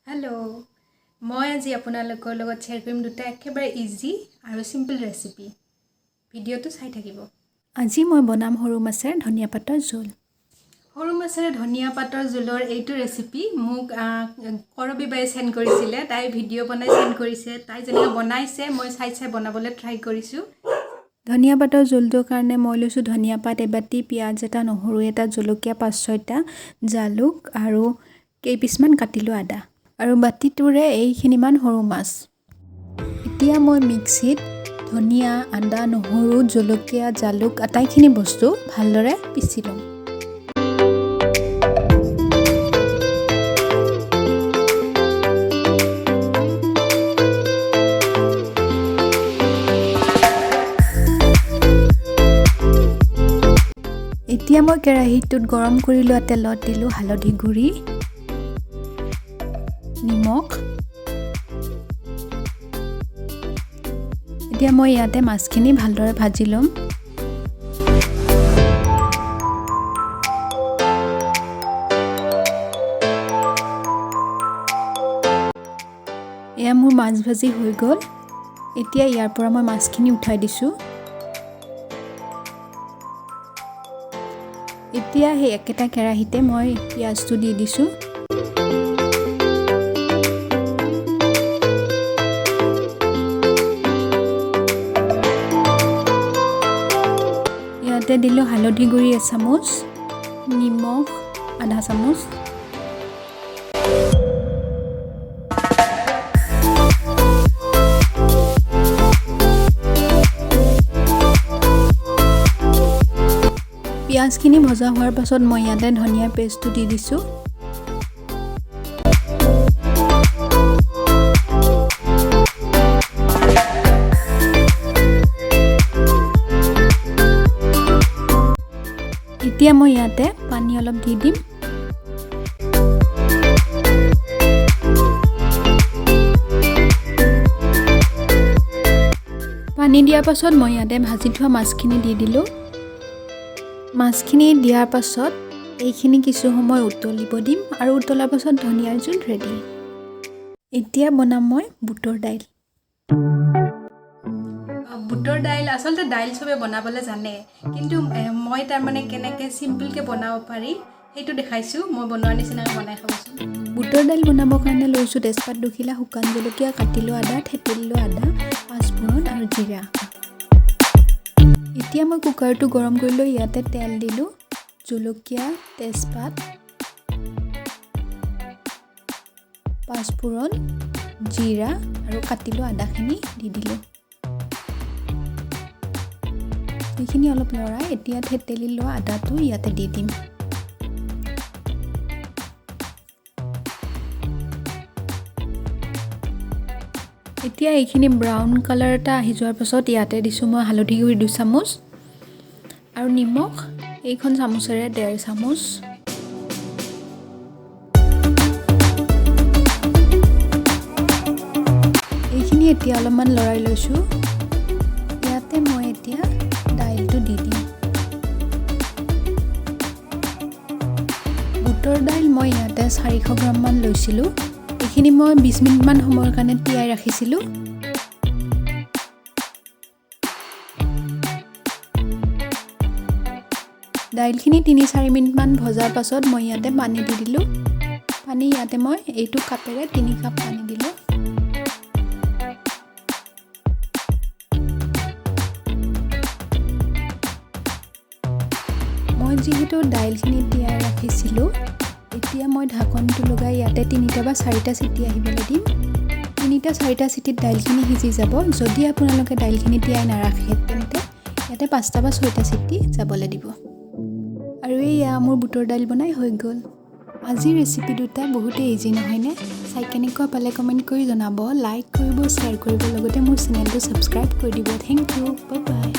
hello' মই আজি আপোনালোকৰ লগত শ্বেয়াৰ কৰিম দুটা একেবাৰে ইজি আৰু সিম্পল ৰেচিপি ভিডিঅ'টো চাই থাকিব আজি মই বনাম সৰু মাছেৰ ধনিয়া পাতৰ জোল সৰু মাছেৰ ধনিয়া পাতৰ জোলৰ এইটো ৰেচিপি মোক কৰবী বাই সেন্ড কৰিছিলে তাই ভিডিঅ' বনাই সেন্ড কৰিছে তাই যেনেকৈ বনাইছে মই চাই বনাবলৈ ট্ৰাই কৰিছোঁ ধনিয়া পাতৰ জোলটোৰ কাৰণে মই লৈছোঁ ধনিয়া পাত এবাটি পিঁয়াজ এটা নহৰু এটা জলকীয়া 5-6টা জালুক আৰু কেইপিছমান কাটিলোঁ আদা আৰু বাটিটোৰে এইখিনিমান সৰু মাছ এতিয়া মই মিক্সিত ধনিয়া আদা নহৰু জলকীয়া জালুক আটাইখিনি বস্তু ভালদৰে পিচি লম এতিয়া মই কেৰাহীটোত গৰম কৰি লোৱা তেলত দিলোঁ হালধি গুড়ি নিমখ এতিয়া মই ইয়াতে মাছখিনি ভালদৰে ভাজি লম এয়া মোৰ মাছ ভাজি হৈ গ'ল এতিয়া ইয়াৰ পৰা মই মাছখিনি উঠাই দিছোঁ এতিয়া সেই একেটা কেৰাহীতে মই পিঁয়াজটো দি দিছোঁ ইয়াতে দিলোঁ হালধি গুড়ি 1 চামুচ নিমখ আধা চামুচ পিঁয়াজখিনি ভজা হোৱাৰ পাছত মই ইয়াতে ধনিয়া পেষ্টটো দি দিছোঁ এতিয়া মই ইয়াতে পানী অলপ দি দিম পানী দিয়াৰ পাছত মই ইয়াতে ভাজি থোৱা মাছখিনি দি দিলোঁ মাছখিনি দিয়াৰ পাছত এইখিনি কিছু সময় উতলিব দিম আৰু উতলাৰ পাছত ধনিয়াৰ জোল ৰেডি এতিয়া বনাম মই বুটৰ দাইল বুটৰ দাইল আচলতে দাইল চবে বনাবলৈ জানে কিন্তু মই তাৰমানে কেনেকৈ চিম্পলকৈ বনাব পাৰি সেইটো দেখাইছোঁ মই বনোৱাৰ নিচিনাকৈ বনাই খাবচোন বুটৰ দাইল বনাবৰ কাৰণে লৈছোঁ তেজপাত 2 খিলা শুকান জলকীয়া কাটিলোঁ আদা থেতেলিলোঁ আদা 5 ফুৰণ আৰু জিৰা এতিয়া মই কুকাৰটো গৰম কৰি লৈ ইয়াতে তেল দিলোঁ জলকীয়া তেজপাত 5 ফুৰণ জিৰা আৰু কাটিলোঁ আদাখিনি দি দিলোঁ এইখিনি অলপ লৰাই এতিয়া থেতেলি লোৱা আদাটো ইয়াতে দি দিম এতিয়া এইখিনি ব্ৰাউন কালাৰ এটা আহি যোৱাৰ পাছত ইয়াতে দিছোঁ মই হালধি গুড়ি 2 চামুচ আৰু নিমখ এইখন চামুচেৰে 1.5 চামুচ এইখিনি এতিয়া অলপমান লৰাই লৈছোঁ ইয়াতে মই এতিয়া দাইলটো দি দিম বুটৰ দাইল মই ইয়াতে 400 গ্ৰাম মান লৈছিলোঁ এইখিনি মই 20 মিনিটমান সময়ৰ কাৰণে তিয়াই ৰাখিছিলোঁ দাইলখিনি 3-4 মিনিটমান ভজাৰ পাছত মই ইয়াতে পানী দি দিলোঁ পানী ইয়াতে মই এইটো কাপেৰে 3 কাপ পানী দিলোঁ মই যিহেতু দাইলখিনি তিয়াই ৰাখিছিলোঁ এতিয়া মই ঢাকনটো লগাই ইয়াতে 3টা বা 4টা চিটি আহিবলৈ দিম 3টা-4টা চিটিত দাইলখিনি সিজি যাব যদি আপোনালোকে দাইলখিনি তিয়াই নাৰাখে তেন্তে ইয়াতে 5টা বা 6টা চিটি যাবলৈ দিব আৰু এয়া মোৰ বুটৰ দাইল বনাই হৈ গ'ল আজিৰ ৰেচিপি দুটা বহুতেই ইজি নহয়নে চাই কেনেকুৱা পালে কমেণ্ট কৰি জনাব লাইক কৰিব শ্বেয়াৰ কৰিব লগতে মোৰ চেনেলটো ছাবস্ক্ৰাইব কৰি দিব থেংক ইউ বাই বাই